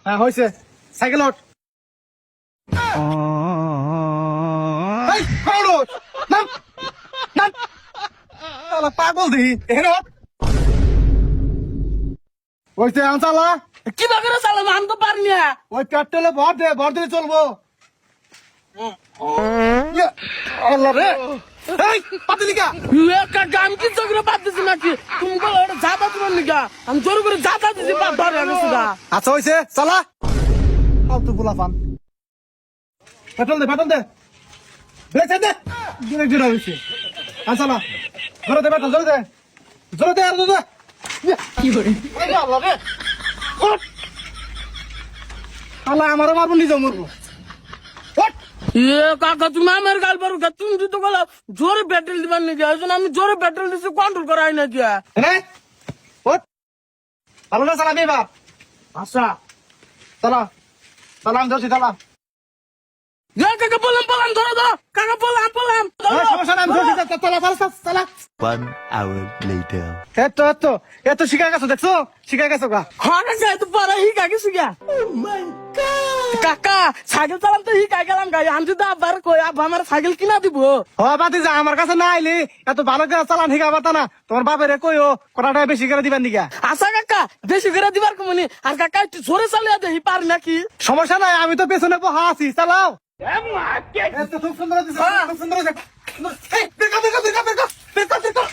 হ্যাঁ হয়েছে সাইকেল ওঠ এই, খড় ওঠ। নাম, নাম। শালা পাগল দিহি হয়েছে আনসালা কি বাগের চালাম আমি তো পারি না। ওই পেট্রোলে ভর দিলে চলবো ইয়ে, আল্লাহ রে এই পাতিলিকা আমি কি চোখে বাদ দিছি নাকি তুমি বলো ওটা যাতা তোমার নিকা আমি জোর করে যাতা দিছি বাদ ধরে গেছি গা। আচ্ছা হয়েছে চালা ফালতু বুলা ফান পেট্রোল দে ব্রেক দে ব্রেক দিরা হয়েছে আনসালা জোরে দে পেট্রোল জোরে দে আর জোরে দে কি করে এই আল্লাহ রে ওঠ আল্লাহ আমারও মারবো নিজে মরবো ওঠ কাকা তুমি আমার গাল পারো তুমি যদি বলো জোরে পেট্রোল দিবার নাকি আমি জোরে পেট্রোল দিছি কন্ট্রোল করাই না গিয়া। হ্যাঁ ওঠ ভালো না চালাবি এবার আচ্ছা চালা আমি ধরছি চালা কাকা বললাম ধরো কাকা বললাম সমস্যা নাই আমি ধরছি চালা One hour later. এত শিখা গেছো দেখছো শিখা গেছো গা হঠাৎ যাই তো পরে হি কাকে শিখা কাকা সাইকেল চালাম তো হি কাকে গেলাম গাই আমি যদি আবার কই আব্বা আমার সাইকেল কিনা দিব। হ বাতি যা আমার কাছে না আইলি এত ভালো করে চালান শিখা পাতা না তোমার বাপেরে কইও কটাটা বেশি করে দিবেন নিকা আচ্ছা কাকা বেশি করে দিবার কমনি আর কাকা একটু জোরে চালিয়ে দেহি পারি নাকি। সমস্যা নাই আমি তো পেছনে বহা আছি চালাও এত খুব সুন্দর হয়েছে, খুব সুন্দর হয়েছে। এই, বের কর, বের কর, বের কর, বের কর, বের কর, বের কর।